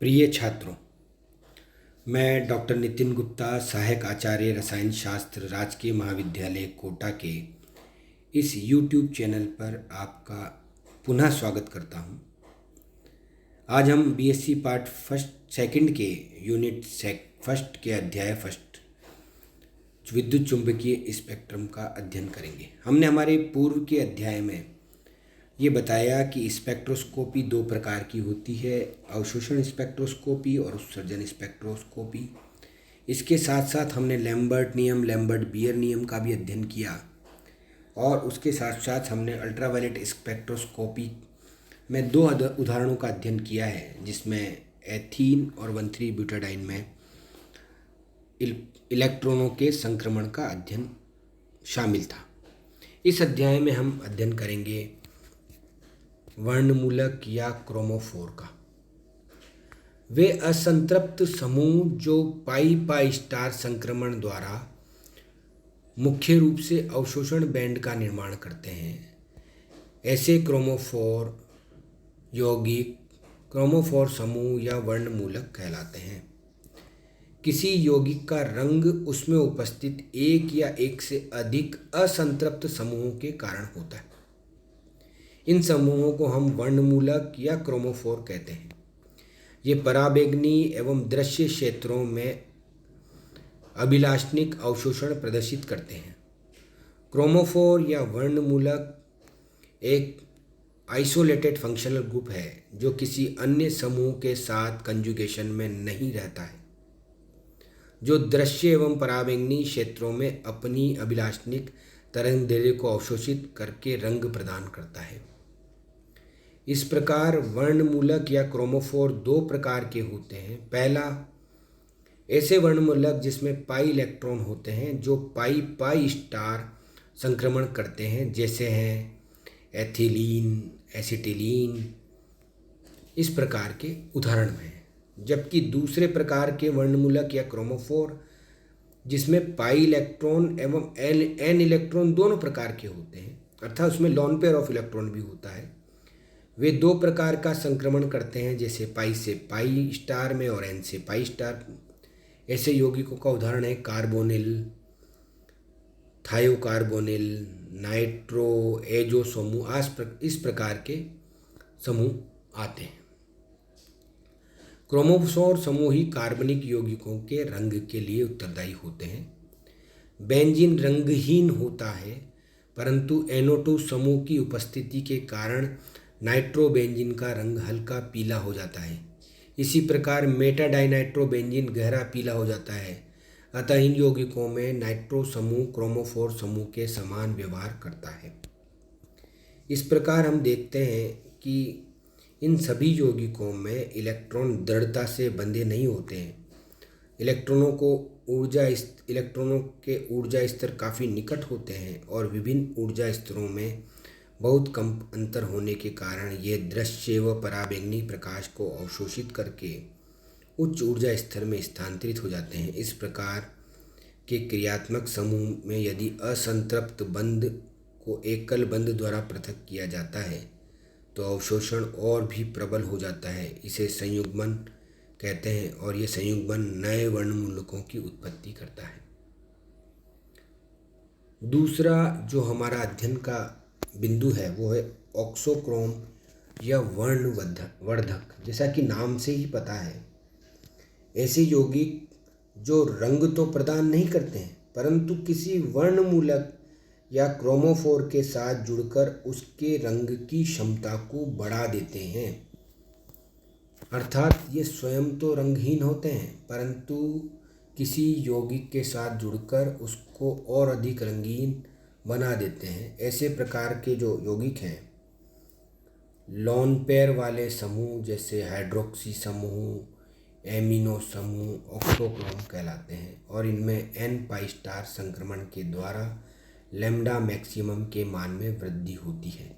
प्रिय छात्रों, मैं डॉक्टर नितिन गुप्ता, सहायक आचार्य रसायन शास्त्र, राजकीय महाविद्यालय कोटा के इस YouTube चैनल पर आपका पुनः स्वागत करता हूं। आज हम बीएससी पार्ट सेकंड के यूनिट फर्स्ट के अध्याय फर्स्ट विद्युत चुंबकीय स्पेक्ट्रम का अध्ययन करेंगे। हमने हमारे पूर्व के अध्याय में ये बताया कि स्पेक्ट्रोस्कोपी दो प्रकार की होती है, अवशोषण स्पेक्ट्रोस्कोपी और उत्सर्जन स्पेक्ट्रोस्कोपी। इसके साथ साथ हमने लैम्बर्ट नियम, लैम्बर्ट बियर नियम का भी अध्ययन किया और उसके साथ साथ हमने अल्ट्रावायलेट स्पेक्ट्रोस्कोपी में दो उदाहरणों का अध्ययन किया है, जिसमें एथीन और 1,3-ब्यूटाडाइन में इलेक्ट्रॉनों के संक्रमण का अध्ययन शामिल था। इस अध्याय में हम अध्ययन करेंगे वर्णमूलक या क्रोमोफोर का। वे असंतृप्त समूह जो पाई स्टार संक्रमण द्वारा मुख्य रूप से अवशोषण बैंड का निर्माण करते हैं, ऐसे क्रोमोफोर यौगिक क्रोमोफोर समूह या वर्णमूलक कहलाते हैं। किसी यौगिक का रंग उसमें उपस्थित एक या एक से अधिक असंतृप्त समूहों के कारण होता है। इन समूहों को हम वर्णमूलक या क्रोमोफोर कहते हैं। ये पराबैंगनी एवं दृश्य क्षेत्रों में अभिलाषणिक अवशोषण प्रदर्शित करते हैं। क्रोमोफोर या वर्णमूलक एक आइसोलेटेड फंक्शनल ग्रुप है जो किसी अन्य समूह के साथ कंजुगेशन में नहीं रहता है, जो दृश्य एवं पराबैंगनी क्षेत्रों में अपनी अभिलाषणिक तरंगदैर्ध्य को अवशोषित करके रंग प्रदान करता है। इस प्रकार वर्णमूलक या क्रोमोफोर दो प्रकार के होते हैं। पहला, ऐसे वर्णमूलक जिसमें पाई इलेक्ट्रॉन होते हैं जो पाई स्टार संक्रमण करते हैं, जैसे हैं एथिलीन, एसिटिलीन, इस प्रकार के उदाहरण हैं। जबकि दूसरे प्रकार के वर्णमूलक या क्रोमोफोर जिसमें पाई इलेक्ट्रॉन एवं एन इलेक्ट्रॉन दोनों प्रकार के होते हैं, अर्थात उसमें लॉन पेयर ऑफ इलेक्ट्रॉन भी होता है, वे दो प्रकार का संक्रमण करते हैं, जैसे पाई से पाई स्टार में और एन से पाई स्टार। ऐसे यौगिकों का उदाहरण है कार्बोनिल, थायोकार्बोनिल, नाइट्रो एजो समूह। इस प्रकार के समूह आते हैं। क्रोमोफोर समूह ही कार्बनिक यौगिकों के रंग के लिए उत्तरदायी होते हैं। बेंजीन रंगहीन होता है, परंतु NO2 समूह की उपस्थिति के कारण नाइट्रोबेंजीन का रंग हल्का पीला हो जाता है। इसी प्रकार मेटाडाइनाइट्रोबेंजीन गहरा पीला हो जाता है। अतः इन यौगिकों में नाइट्रो समूह क्रोमोफोर समूह के समान व्यवहार करता है। इस प्रकार हम देखते हैं कि इन सभी यौगिकों में इलेक्ट्रॉन दृढ़ता से बंधे नहीं होते हैं। इलेक्ट्रॉनों के ऊर्जा स्तर काफ़ी निकट होते हैं और विभिन्न ऊर्जा स्तरों में बहुत कम अंतर होने के कारण ये दृश्य व पराबैंगनी प्रकाश को अवशोषित करके उच्च ऊर्जा स्तर में स्थानांतरित हो जाते हैं। इस प्रकार के क्रियात्मक समूह में यदि असंतृप्त बंध को एकल बंध द्वारा पृथक किया जाता है तो अवशोषण और भी प्रबल हो जाता है। इसे संयुग्मन कहते हैं और ये संयुग्मन नए वर्णमूलकों की उत्पत्ति करता है। दूसरा जो हमारा अध्ययन का बिंदु है वो है ऑक्सोक्रोम या वर्णवर्धक। जैसा कि नाम से ही पता है, ऐसे यौगिक जो रंग तो प्रदान नहीं करते हैं, परंतु किसी वर्णमूलक या क्रोमोफोर के साथ जुड़कर उसके रंग की क्षमता को बढ़ा देते हैं। अर्थात ये स्वयं तो रंगहीन होते हैं, परंतु किसी यौगिक के साथ जुड़कर उसको और अधिक रंगीन बना देते हैं। ऐसे प्रकार के जो यौगिक हैं, लॉन पेयर वाले समूह जैसे हाइड्रोक्सी समूह, एमिनो समूह ऑक्सोक्रोम कहलाते हैं और इनमें n पाई स्टार संक्रमण के द्वारा लैम्डा मैक्सिमम के मान में वृद्धि होती है,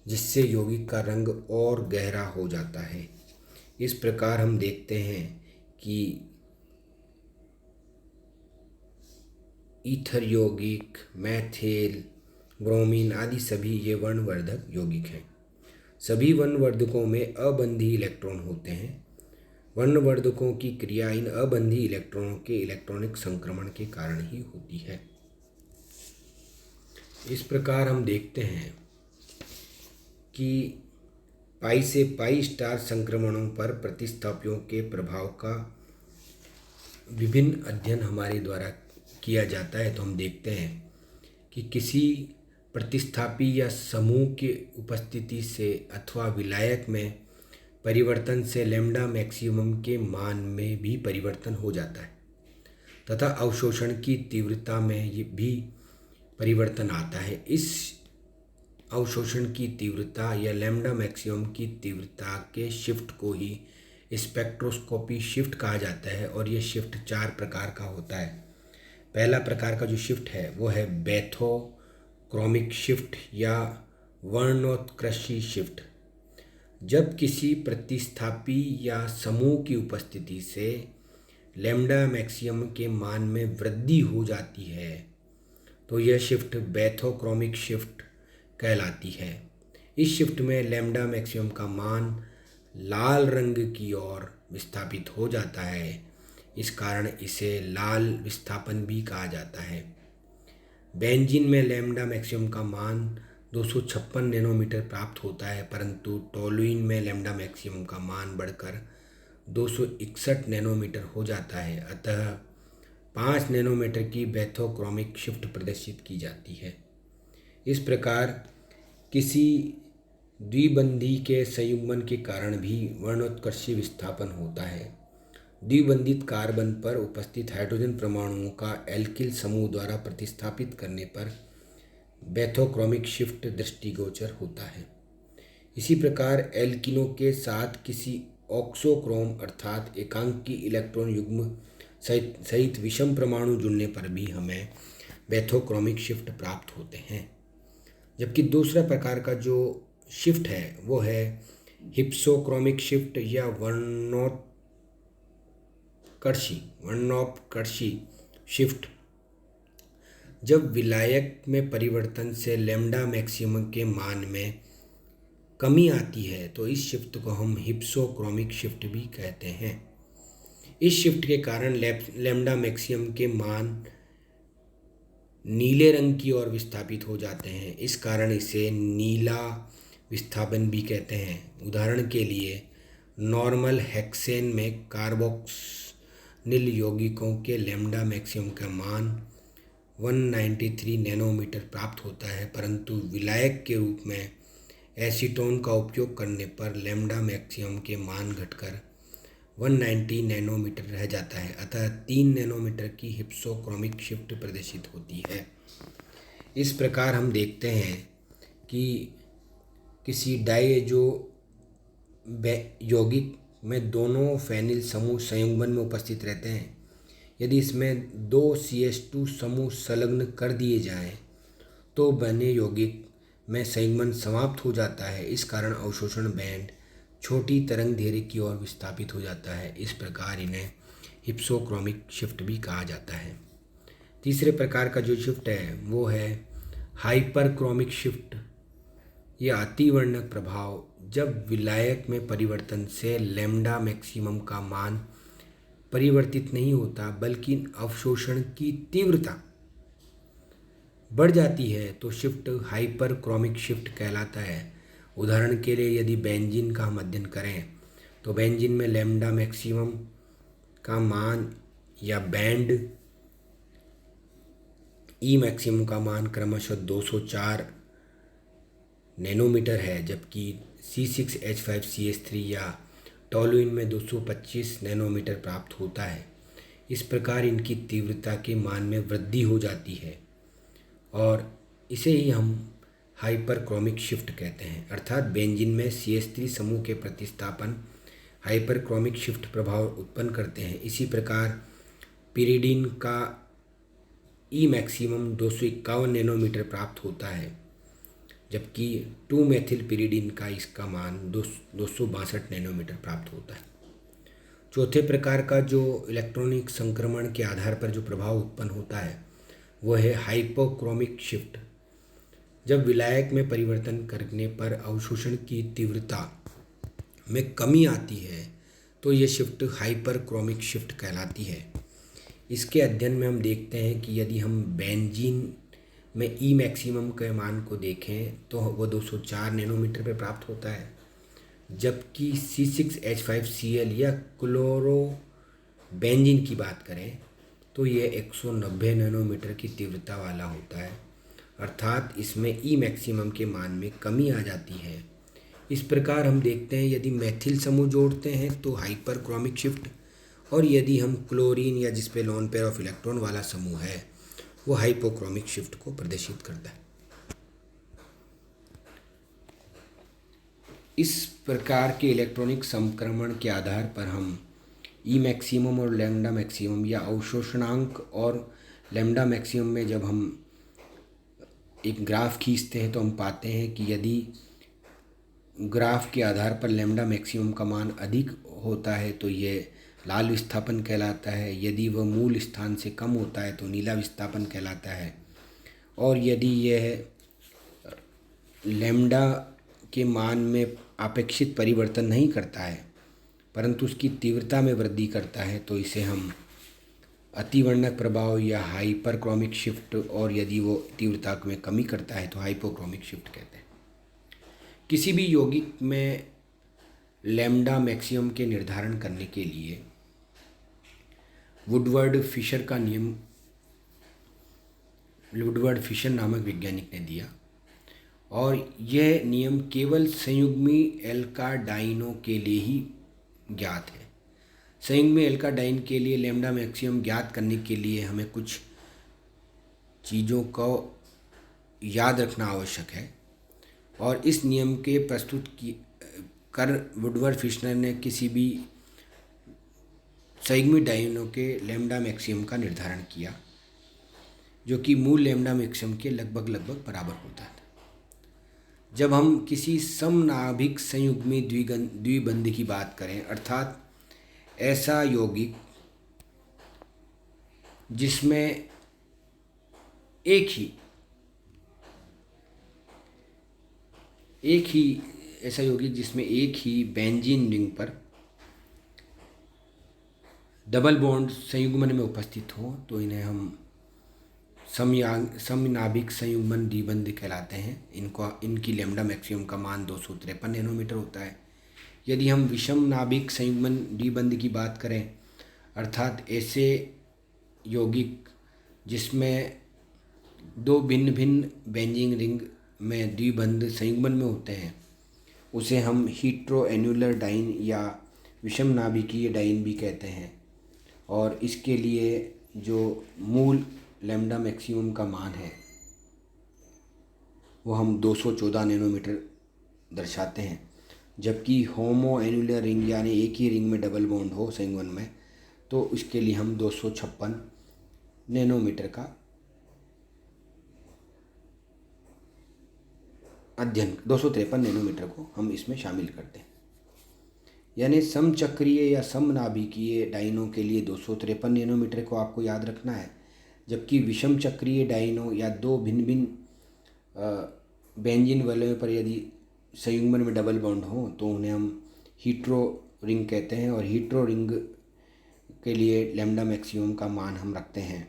जिससे यौगिक का रंग और गहरा हो जाता है। इस प्रकार हम देखते हैं कि ईथर यौगिक, मैथेल, ब्रोमीन आदि सभी ये वर्णवर्धक यौगिक हैं। सभी वर्णवर्धकों में अबंधी इलेक्ट्रॉन होते हैं वर्णवर्धकों की क्रिया इन अबंधी इलेक्ट्रॉनों के इलेक्ट्रॉनिक संक्रमण के कारण ही होती है। इस प्रकार हम देखते हैं कि पाई से पाई स्टार संक्रमणों पर प्रतिस्थापियों के प्रभाव का विभिन्न अध्ययन हमारे द्वारा किया जाता है। तो हम देखते हैं कि किसी प्रतिस्थापी या समूह की उपस्थिति से अथवा विलायक में परिवर्तन से लैम्ब्डा मैक्सिमम के मान में भी परिवर्तन हो जाता है तथा अवशोषण की तीव्रता में भी परिवर्तन आता है। इस अवशोषण की तीव्रता या लैम्ब्डा मैक्सिमम की तीव्रता के शिफ्ट को ही स्पेक्ट्रोस्कोपी शिफ्ट कहा जाता है और ये शिफ्ट 4 प्रकार का होता है। पहला प्रकार का जो शिफ्ट है वो है बैथोक्रोमिक शिफ्ट या वर्णोत्कर्षी शिफ्ट। जब किसी प्रतिस्थापी या समूह की उपस्थिति से लैम्ब्डा मैक्सिमम के मान में वृद्धि हो जाती है तो यह शिफ्ट बैथोक्रोमिक शिफ्ट कहलाती है। इस शिफ्ट में लैम्ब्डा मैक्सिमम का मान लाल रंग की ओर विस्थापित हो जाता है, इस कारण इसे लाल विस्थापन भी कहा जाता है। बेंजीन में लैम्ब्डा मैक्सिमम का मान 256 नैनोमीटर प्राप्त होता है, परंतु टोलुइन में लैम्ब्डा मैक्सिमम का मान बढ़कर 261 नैनोमीटर हो जाता है। अतः 5 नैनोमीटर की बैथोक्रोमिक शिफ्ट प्रदर्शित की जाती है। इस प्रकार किसी द्विबंधी के संयुग्मन के कारण भी वर्णोत्कर्षी विस्थापन होता है। द्विबंधित कार्बन पर उपस्थित हाइड्रोजन परमाणुओं का एल्किल समूह द्वारा प्रतिस्थापित करने पर बैथोक्रोमिक शिफ्ट दृष्टिगोचर होता है। इसी प्रकार एल्किनों के साथ किसी ऑक्सोक्रोम अर्थात एकांकी इलेक्ट्रॉन युग्म सहित विषम परमाणु जुड़ने पर भी हमें बैथोक्रोमिक शिफ्ट प्राप्त होते हैं। जबकि दूसरा प्रकार का जो शिफ्ट है वो है हिप्सोक्रोमिक शिफ्ट या वर्णोत्कर्षी शिफ्ट। जब विलायक में परिवर्तन से लैम्ब्डा मैक्सिमम के मान में कमी आती है तो इस शिफ्ट को हम हिप्सोक्रोमिक शिफ्ट भी कहते हैं। इस शिफ्ट के कारण लैम्ब्डा मैक्सिमम के मान नीले रंग की ओर विस्थापित हो जाते हैं, इस कारण इसे नीला विस्थापन भी कहते हैं। उदाहरण के लिए नॉर्मल हेक्सेन में कार्बोक्सिल यौगिकों के लैम्ब्डा मैक्सिमम का मान 193 नैनोमीटर प्राप्त होता है, परंतु विलायक के रूप में एसीटोन का उपयोग करने पर लैम्ब्डा मैक्सिमम के मान घटकर 190 नैनोमीटर रह जाता है। अतः 3 नैनोमीटर की हिप्सोक्रोमिक शिफ्ट प्रदर्शित होती है। इस प्रकार हम देखते हैं कि किसी डायजो यौगिक में दोनों फेनिल समूह संयुग्मन में उपस्थित रहते हैं। यदि इसमें 2 CH2 समूह संलग्न कर दिए जाएं तो बने यौगिक में संयुग्मन समाप्त हो जाता है। इस कारण अवशोषण बैंड छोटी तरंग दैर्ध्य की ओर विस्थापित हो जाता है। इस प्रकार इन्हें हिप्सोक्रोमिक शिफ्ट भी कहा जाता है। तीसरे प्रकार का जो शिफ्ट है वो है हाइपरक्रोमिक शिफ्ट या अतिवर्णक प्रभाव। जब विलायक में परिवर्तन से लैम्ब्डा मैक्सिमम का मान परिवर्तित नहीं होता बल्कि अवशोषण की तीव्रता बढ़ जाती है तो शिफ्ट हाइपरक्रोमिक शिफ्ट कहलाता है। उदाहरण के लिए यदि बेंजीन का हम अध्ययन करें तो बेंजीन में लैम्ब्डा मैक्सिमम का मान या बैंड ई मैक्सिमम का मान क्रमशः 204 नैनोमीटर है, जबकि C6H5CH3 या टोलुइन में 225 नैनोमीटर प्राप्त होता है। इस प्रकार इनकी तीव्रता के मान में वृद्धि हो जाती है और इसे ही हम हाइपरक्रोमिक शिफ्ट कहते हैं। अर्थात बेंजीन में CH3 समूह के प्रतिस्थापन हाइपरक्रोमिक शिफ्ट प्रभाव उत्पन्न करते हैं। इसी प्रकार पिरिडीन का ई मैक्सिमम 251 नैनोमीटर प्राप्त होता है, जबकि 2 मेथिल पिरिडीन का इसका मान 262 नैनोमीटर प्राप्त होता है। चौथे प्रकार का जो इलेक्ट्रॉनिक संक्रमण के आधार पर जो प्रभाव उत्पन्न होता है वो है हाइपोक्रोमिक शिफ्ट। जब विलायक में परिवर्तन करने पर अवशोषण की तीव्रता में कमी आती है तो ये शिफ्ट हाइपरक्रोमिक शिफ्ट कहलाती है। इसके अध्ययन में हम देखते हैं कि यदि हम बेंजीन में ई मैक्सिमम के मान को देखें तो वो 204 नैनोमीटर पे प्राप्त होता है, जबकि C6H5Cl या क्लोरो बेंजीन की बात करें तो ये 190 नैनोमीटर की तीव्रता वाला होता है, अर्थात इसमें ई मैक्सिमम के मान में कमी आ जाती है। इस प्रकार हम देखते हैं यदि मैथिल समूह जोड़ते हैं तो हाइपरक्रोमिक शिफ्ट, और यदि हम क्लोरीन या जिस पे लोन पेयर ऑफ इलेक्ट्रॉन वाला समूह है वो हाइपोक्रोमिक शिफ्ट को प्रदर्शित करता है। इस प्रकार के इलेक्ट्रॉनिक संक्रमण के आधार पर हम ई मैक्सिमम और लैम्डा मैक्सिमम या अवशोषणांक और लैम्डा मैक्सिमम में जब हम एक ग्राफ खींचते हैं तो हम पाते हैं कि यदि ग्राफ के आधार पर लैम्डा मैक्सिमम का मान अधिक होता है तो ये लाल विस्थापन कहलाता है, यदि वह मूल स्थान से कम होता है तो नीला विस्थापन कहलाता है, और यदि यह लैम्डा के मान में अपेक्षित परिवर्तन नहीं करता है परंतु उसकी तीव्रता में वृद्धि करता है तो इसे हम अतिवर्णक प्रभाव या हाइपरक्रोमिक शिफ्ट, और यदि वो तीव्रता में कमी करता है तो हाइपोक्रोमिक शिफ्ट कहते हैं। किसी भी यौगिक में लैम्डा मैक्सिमम के निर्धारण करने के लिए वुडवर्ड फिशर नामक वैज्ञानिक ने दिया, और यह नियम केवल संयुग्मी एल्काडाइनों के लिए ही ज्ञात है। संयुग्मी एल्काडाइन के लिए लैम्डा मैक्सिमम ज्ञात करने के लिए हमें कुछ चीज़ों को याद रखना आवश्यक है, और इस नियम के प्रस्तुत कर वुडवर्ड फिशर ने किसी भी संयुग्मी डाइनों के लैम्डा मैक्सिमम का निर्धारण किया जो कि मूल लैम्डा मैक्सिमम के लगभग बराबर होता था। जब हम किसी समनाभिक संयुग्मी द्विबंध की बात करें, अर्थात ऐसा यौगिक जिसमें एक ही बेंजीन रिंग पर डबल बॉन्ड संयुग्मन में उपस्थित हो तो इन्हें हम समनाभिक संयुग्मन द्विबंध कहलाते हैं। इनकी लैम्डा मैक्सिमम का मान 253 नैनोमीटर होता है। यदि हम विषम नाभिक संयुग्मन द्विबंध की बात करें, अर्थात ऐसे यौगिक जिसमें दो भिन्न भिन्न बेंजीन रिंग में द्विबंध संयुग्मन में होते हैं, उसे हम हीट्रोएन्युलर डाइन या विषम नाभिकीय डाइन भी कहते हैं, और इसके लिए जो मूल लैम्डा मैक्सिमम का मान है वो हम 214 नैनोमीटर दर्शाते हैं, जबकि होमो एन्युलर रिंग यानी एक ही रिंग में डबल बॉन्ड हो संयुग्मन में तो इसके लिए हम 256 नैनोमीटर का अध्ययन 253 नैनोमीटर को हम इसमें शामिल करते हैं। यानी समचक्रीय या समनाभिकीय डाइनों के लिए 253 नैनोमीटर को आपको याद रखना है, जबकि विषम चक्रीय डाइनों या दो भिन्न भिन्न बेंजीन वलयों पर यदि संयुग्मन में डबल बॉन्ड हो तो उन्हें हम हीट्रो रिंग कहते हैं, और हीट्रो रिंग के लिए लैम्डा मैक्सिमम का मान हम रखते हैं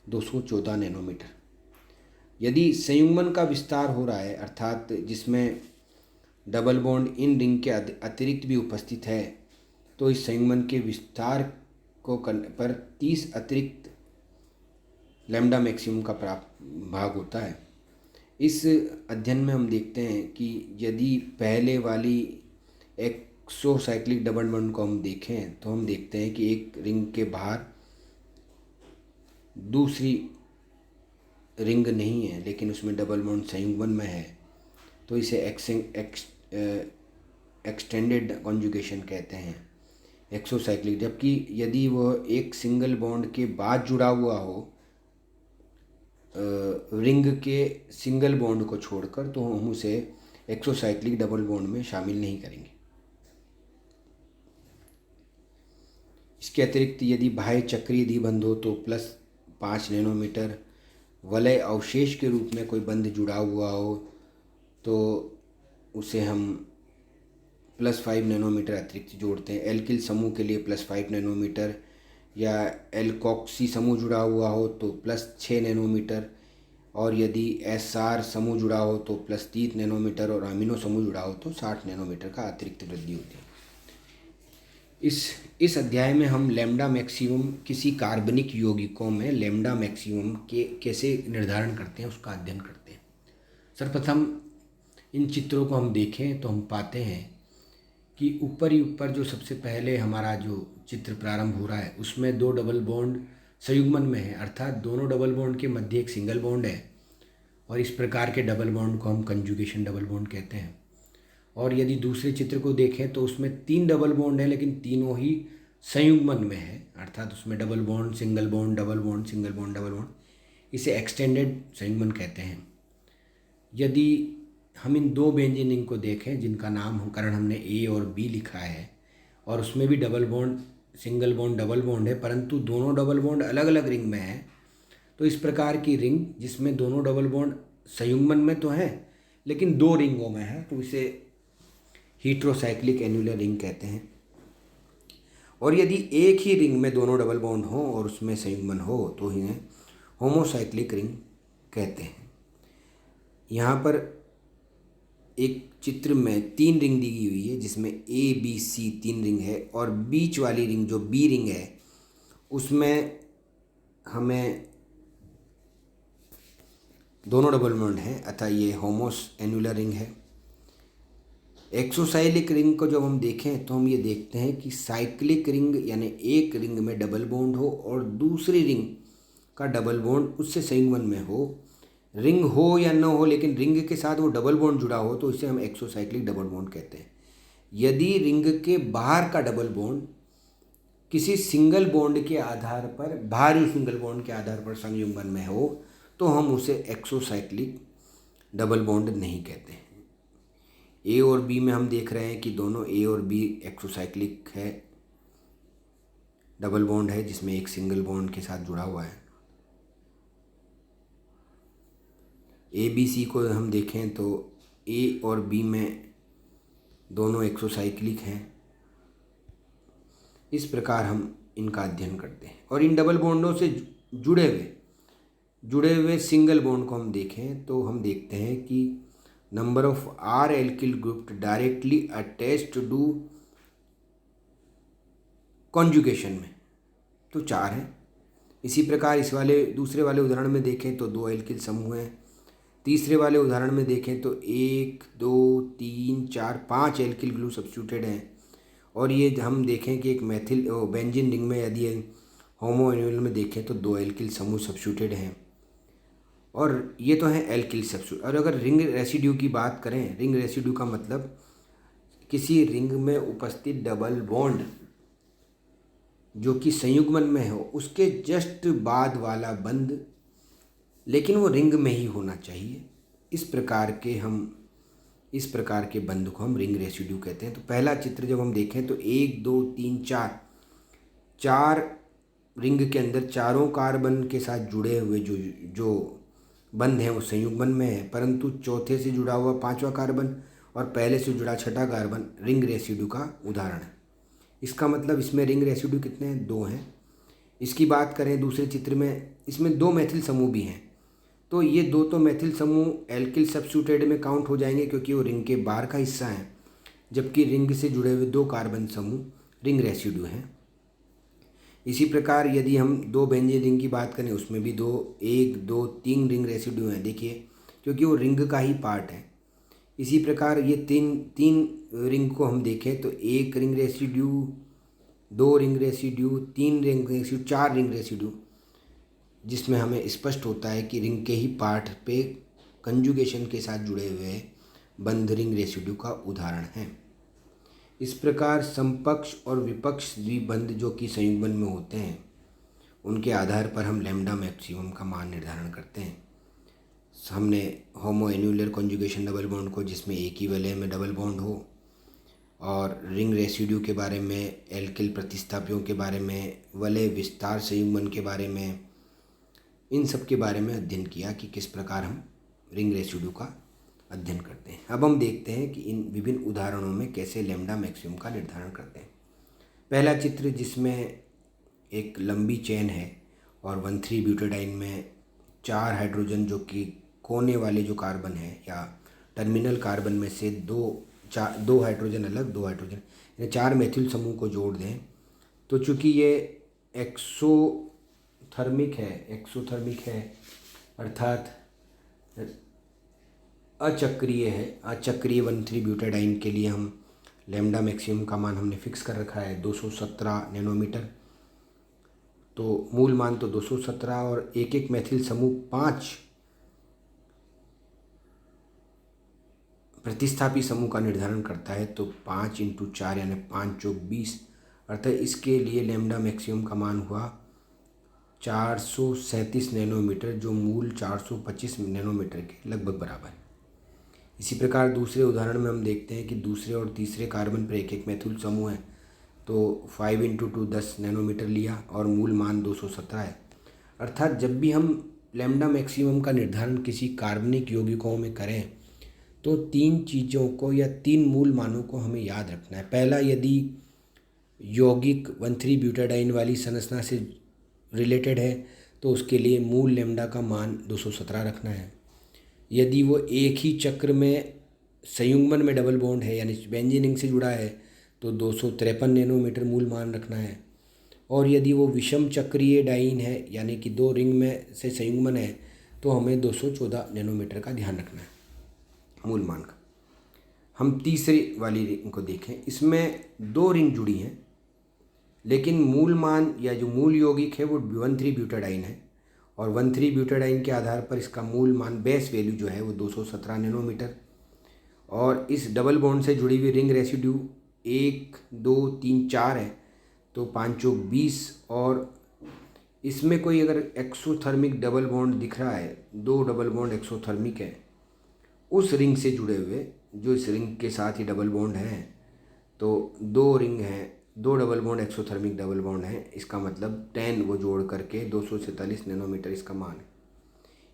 214 नैनोमीटर। यदि संयुग्मन का विस्तार हो रहा है, अर्थात जिसमें डबल बॉन्ड इन रिंग के अतिरिक्त भी उपस्थित है, तो इस संयुग्मन के विस्तार को करने पर 30 अतिरिक्त लैम्डा मैक्सिमम का प्राप्त भाग होता है। इस अध्ययन में हम देखते हैं कि यदि पहले वाली एक्सोसाइक्लिक डबल बॉन्ड को हम देखें तो हम देखते हैं कि एक रिंग के बाहर दूसरी रिंग नहीं है, लेकिन उसमें डबल बॉन्ड संयुग्मन में है, तो इसे एक्सटेंडेड कॉन्जुगेशन कहते हैं, एक्सोसाइक्लिक। जबकि यदि वह एक सिंगल बॉन्ड के बाद जुड़ा हुआ हो रिंग के सिंगल बॉन्ड को छोड़कर, तो हम उसे एक्सोसाइक्लिक डबल बॉन्ड में शामिल नहीं करेंगे। इसके अतिरिक्त यदि बाह्य चक्रीय द्विबंध हो तो +5 नैनोमीटर, वलय अवशेष के रूप में कोई बंध जुड़ा हुआ हो तो उसे हम +5 नैनोमीटर अतिरिक्त जोड़ते हैं। एल्किल समूह के लिए +5 नैनोमीटर, या एल्कोक्सी समूह जुड़ा हुआ हो तो +6 नैनोमीटर, और यदि एसआर समूह जुड़ा हो तो +30 नैनोमीटर, और अमीनो समूह जुड़ा हो तो 60 नैनोमीटर का अतिरिक्त वृद्धि होती है। इस अध्याय में हम लैम्डा मैक्सिमम किसी कार्बनिक यौगिकों में लैम्डा मैक्सिमम के कैसे निर्धारण करते हैं उसका अध्ययन करते हैं। सर्वप्रथम इन चित्रों को हम देखें तो हम पाते हैं कि ऊपर ही ऊपर जो सबसे पहले हमारा जो चित्र प्रारंभ हो रहा है उसमें 2 डबल बॉन्ड संयुग्मन में है, अर्थात दोनों डबल बॉन्ड के मध्य एक सिंगल बॉन्ड है, और इस प्रकार के डबल बॉन्ड को हम कंजुगेशन डबल बॉन्ड कहते हैं। और यदि दूसरे चित्र को देखें तो उसमें 3 डबल बॉन्ड है, लेकिन तीनों ही संयुग्मन में है, अर्थात उसमें double bond single bond double bond single bond double bond, इसे एक्सटेंडेड संयुग्मन कहते हैं। यदि हम इन 2 बेंजीन रिंग को देखें जिनका नामकरण हमने ए और बी लिखा है, और उसमें भी double bond single bond double bond है, परंतु दोनों डबल बॉन्ड अलग अलग रिंग में है, तो इस प्रकार की रिंग जिसमें दोनों डबल बॉन्ड संयुग्मन में तो हैं लेकिन 2 रिंगों में है, तो इसे हीट्रोसाइक्लिक एन्युलर रिंग कहते हैं। और यदि एक ही रिंग में दोनों डबल बॉन्ड हो और उसमें संयुग्मन हो तो इन्हें होमोसाइक्लिक रिंग कहते हैं। यहाँ पर एक चित्र में 3 रिंग दी हुई है जिसमें ए बी सी 3 रिंग है, और बीच वाली रिंग जो बी रिंग है उसमें हमें दोनों डबल बॉन्ड हैं, अतः ये होमोस एन्युलर रिंग है। एक्सोसाइक्लिक रिंग को जब हम देखें तो हम ये देखते हैं कि साइक्लिक रिंग यानी एक रिंग में डबल बॉन्ड हो और दूसरी रिंग का डबल बॉन्ड उससे संयुग्मन में हो, रिंग हो या न हो लेकिन रिंग के साथ वो डबल बॉन्ड जुड़ा हो, तो इसे हम एक्सोसाइक्लिक डबल बॉन्ड कहते हैं। यदि रिंग के बाहर का डबल बॉन्ड किसी सिंगल बॉन्ड के आधार पर, बाहरी सिंगल बॉन्ड के आधार पर संयुग्मन में हो तो हम उसे एक्सोसाइक्लिक डबल बॉन्ड नहीं कहते हैं। ए और बी में हम देख रहे हैं कि दोनों ए और बी एक्सोसाइक्लिक है, डबल बॉन्ड है जिसमें एक सिंगल बॉन्ड के साथ जुड़ा हुआ है। ए बी सी को हम देखें तो ए और बी में दोनों एक्सोसाइक्लिक हैं। इस प्रकार हम इनका अध्ययन करते हैं। और इन डबल बॉन्डों से जुड़े हुए सिंगल बॉन्ड को हम देखें तो हम देखते हैं कि number of R alkyl group directly attached to conjugation में तो 4 हैं। इसी प्रकार इस वाले दूसरे वाले उदाहरण में देखें तो 2 एल्किल समूह हैं। तीसरे वाले उदाहरण में देखें तो 1 2 3 4 5 एल्किल ग्रुप सब्स्टिट्यूटेड हैं। और ये हम देखें कि एक मैथिल बेंजीन रिंग में यदि होमो एन्युलर में देखें तो 2 एल्किल समूह सब्स्टिट्यूटेड हैं, और ये तो हैं एल्किल सब्स्टिट्यूट। और अगर रिंग रेसिड्यू की बात करें, रिंग रेसिड्यू का मतलब किसी रिंग में उपस्थित डबल बॉन्ड जो कि संयुग्मन में हो उसके जस्ट बाद वाला बंध, लेकिन वो रिंग में ही होना चाहिए। इस प्रकार के बंध को हम रिंग रेसिड्यू कहते हैं। तो पहला चित्र जब हम देखें तो 1 2 3 4 रिंग के अंदर चारों कार्बन के साथ जुड़े हुए जो बंध हैं वो संयुग्मन में है, परंतु चौथे से जुड़ा हुआ 5वां कार्बन और पहले से जुड़ा 6ठा कार्बन रिंग रेसिड्यू का उदाहरण है। इसका मतलब इसमें रिंग रेसिड्यू कितने हैं? 2 हैं। इसकी बात करें दूसरे चित्र में, इसमें 2 मैथिल समूह भी हैं, तो ये 2 तो मैथिल समूह एल्किल सब्स्टिट्यूटेड में काउंट हो जाएंगे क्योंकि वो रिंग के बाहर का हिस्सा है, जबकि रिंग से जुड़े हुए 2 कार्बन समूह रिंग रेसिड्यू हैं। इसी प्रकार यदि हम 2 बेंजीन रिंग की बात करें उसमें भी 1 2 3 रिंग रेसिड्यू हैं, देखिए, क्योंकि वो रिंग का ही पार्ट है। इसी प्रकार ये तीन रिंग को हम देखें तो 1 ring residue, 2 ring residue, 3 ring residue, 4 ring residue, जिसमें हमें स्पष्ट होता है कि रिंग के ही पार्ट पे कंजुगेशन के साथ जुड़े हुए बंध रिंग रेसिड्यू का उदाहरण है। इस प्रकार समपक्ष और विपक्ष द्विबंध जो कि संयुग्मन में होते हैं उनके आधार पर हम लैम्डा मैक्सिमम का मान निर्धारण करते हैं। हमने होमो एन्युलर कॉन्जुगेशन डबल बॉन्ड को जिसमें एक ही वलय में डबल बॉन्ड हो, और रिंग रेसिड्यू के बारे में, एल्किल प्रतिस्थापियों के बारे में, वलय विस्तार संयुग्मन के बारे में, इन सब के बारे में अध्ययन किया कि किस प्रकार हम रिंग रेसिड्यू का अध्ययन करते हैं। अब हम देखते हैं कि इन विभिन्न उदाहरणों में कैसे लैम्डा मैक्सिमम का निर्धारण करते हैं। पहला चित्र जिसमें एक लंबी चेन है और 1,3-ब्यूटाडाइन में 4 हाइड्रोजन जो कि कोने वाले जो कार्बन है या टर्मिनल कार्बन में से दो हाइड्रोजन अलग, 2 हाइड्रोजन, यानी 4 मेथिल समूह को जोड़ दें तो चूँकि ये एक्सोथर्मिक है अर्थात अचक्रीय है। अचक्रीय 1,3-ब्यूटाडाइन के लिए हम लैम्डा मैक्सिमम का मान हमने फिक्स कर रखा है 217 नैनोमीटर। तो मूल मान तो 217 और एक एक मैथिल समूह 5 प्रतिस्थापी समूह का निर्धारण करता है। तो 5 × 4 यानी 5 × 20, अर्थात इसके लिए लैम्डा मैक्सिमम का मान हुआ 437 नैनोमीटर, जो मूल 425 नैनोमीटर के लगभग बराबर है। इसी प्रकार दूसरे उदाहरण में हम देखते हैं कि दूसरे और तीसरे कार्बन पर एक एक मैथिल समूह है, तो 5 × 2 10 नैनोमीटर लिया और मूल मान 217 है। अर्थात जब भी हम लैम्डा मैक्सिमम का निर्धारण किसी कार्बनिक यौगिकों में करें तो 3 चीज़ों को या 3 मूल मानों को हमें याद रखना है। पहला, यदि यौगिक 1,3-ब्यूटाडाइन वाली संरचना से रिलेटेड है तो उसके लिए मूल लैम्डा का मान 217 रखना है। यदि वो एक ही चक्र में संयुग्मन में डबल बॉन्ड है यानी बेंजीन रिंग से जुड़ा है तो 253 नैनोमीटर मूल मान रखना है। और यदि वो विषम चक्रीय डाइन है यानी कि 2 रिंग में से संयुग्मन है तो हमें 214 नैनोमीटर का ध्यान रखना है मूल मान का। हम तीसरी वाली रिंग को देखें, इसमें 2 रिंग जुड़ी हैं लेकिन मूल मान या जो मूल यौगिक है वो 1,3-ब्यूटाडाइन है और 1,3-ब्यूटाडाइन के आधार पर इसका मूल मान बेस वैल्यू जो है वो 217 नैनोमीटर। और इस डबल बॉन्ड से जुड़ी हुई रिंग रेसिड्यू 1 2 3 4 है तो 5 × 20। और इसमें कोई अगर एक्सोथर्मिक डबल बॉन्ड दिख रहा है, 2 डबल बॉन्ड एक्सोथर्मिक है उस रिंग से जुड़े हुए, जो इस रिंग के साथ ही डबल बॉन्ड है, तो 2 रिंग हैं, 2 double bond exothermic double bond है, इसका मतलब 10 वो जोड़ करके 247 नैनोमीटर इसका मान है।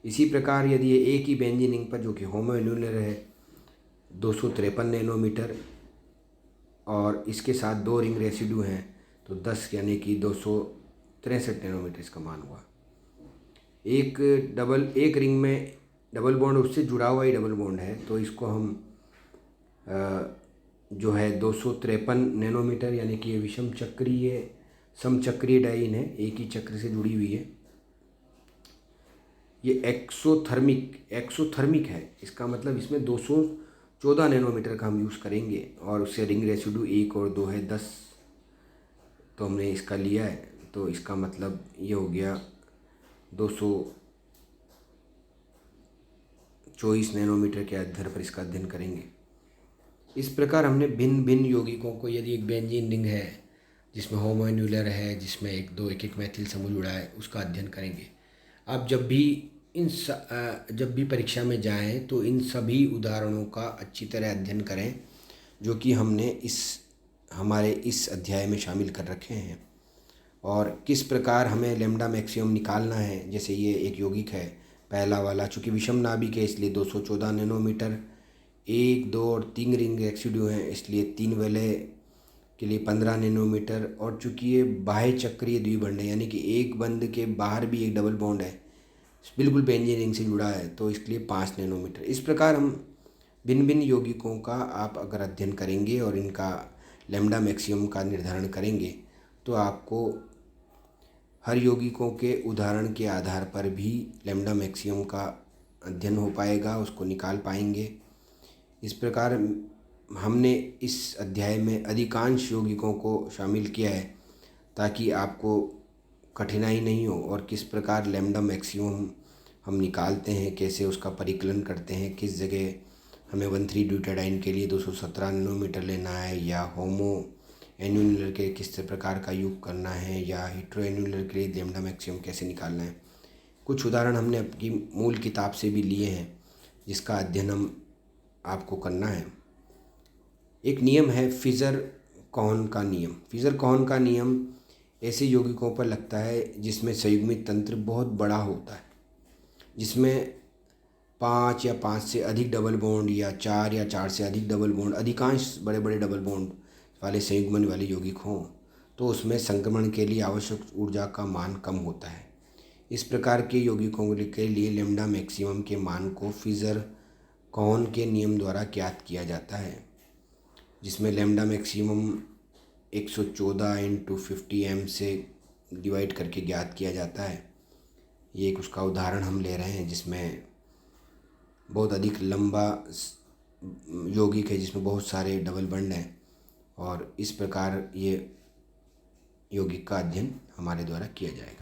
इसी प्रकार यदि ये एक ही बेंजीन रिंग पर जो कि होमोएन्युलर है 253 नैनोमीटर और इसके साथ 2 रिंग रेसिड्यू हैं तो 10 यानी कि 263 नैनोमीटर इसका मान हुआ। एक रिंग में डबल बॉन्ड उससे जुड़ा हुआ ही डबल बॉन्ड है तो इसको हम जो है 253 नैनोमीटर यानी कि ये विषम चक्रीय समचक्रीय डाइन है, एक ही चक्र से जुड़ी हुई है। ये एक्सोथर्मिक है, इसका मतलब इसमें 214 नैनोमीटर का हम यूज़ करेंगे और उससे रिंग रेसिड्यू 1 और 2 है 10, तो हमने इसका लिया है तो इसका मतलब ये हो गया 224 नैनोमीटर के आधार पर इसका अध्ययन करेंगे। इस प्रकार हमने भिन्न भिन्न यौगिकों को, यदि एक बेंजीन रिंग है जिसमें होमोएन्युलर है, जिसमें एक एक मैथिल समूह जुड़ा है, उसका अध्ययन करेंगे। आप जब भी परीक्षा में जाएं तो इन सभी उदाहरणों का अच्छी तरह अध्ययन करें जो कि हमने हमारे इस अध्याय में शामिल कर रखे हैं और किस प्रकार हमें लैम्डा मैक्सिमम निकालना है। जैसे ये एक यौगिक है पहला वाला, चूँकि विषम नाभिक है इसलिए 214 नैनोमीटर, 1 2 और 3 रिंग रेसिड्यू हैं इसलिए 3 वाले के लिए 15 नैनोमीटर। और चूँकि ये बाह्य चक्रीय द्विबंध है यानी कि एक बंध के बाहर भी एक डबल बॉन्ड है, बिल्कुल बेंजीन रिंग से जुड़ा है, तो इसके लिए 5 नैनोमीटर। इस प्रकार हम भिन्न भिन्न यौगिकों का आप अगर अध्ययन करेंगे और इनका लैम्डा मैक्सिमम का निर्धारण करेंगे तो आपको हर यौगिकों के उदाहरण के आधार पर भी लैम्डा मैक्सिमम का अध्ययन हो पाएगा, उसको निकाल पाएंगे। इस प्रकार हमने इस अध्याय में अधिकांश यौगिकों को शामिल किया है ताकि आपको कठिनाई नहीं हो और किस प्रकार लैम्डा मैक्सिमम हम निकालते हैं, कैसे उसका परिकलन करते हैं, किस जगह हमें 1,3-ब्यूटाडाइन के लिए 217 नैनोमीटर लेना है या होमो एन्युलर के किस प्रकार का योग करना है या हेट्रो एन्युलर के लिए लैम्डा मैक्सिमम कैसे निकालना है। कुछ उदाहरण हमने अपनी मूल किताब से भी लिए हैं जिसका अध्ययन हम आपको करना है। एक नियम है फिशर-कोहन का नियम। फिशर-कोहन का नियम ऐसे यौगिकों पर लगता है जिसमें संयुग्मित तंत्र बहुत बड़ा होता है, जिसमें 5 या 5 से अधिक डबल बॉन्ड या 4 या 4 से अधिक डबल बॉन्ड, अधिकांश बड़े बड़े डबल बॉन्ड वाले संयुग्मन वाले यौगिक हों तो उसमें संक्रमण के लिए आवश्यक ऊर्जा का मान कम होता है। इस प्रकार के यौगिकों के लिए लैम्ब्डा मैक्सिमम के मान को फिशर-कोहन के नियम द्वारा ज्ञात किया जाता है, जिसमें लैम्ब्डा मैक्सिमम 114 × 50 m से डिवाइड करके ज्ञात किया जाता है। ये एक उसका उदाहरण हम ले रहे हैं जिसमें बहुत अधिक लंबा यौगिक है जिसमें बहुत सारे डबल बॉन्ड हैं, और इस प्रकार ये यौगिक का अध्ययन हमारे द्वारा किया जाएगा।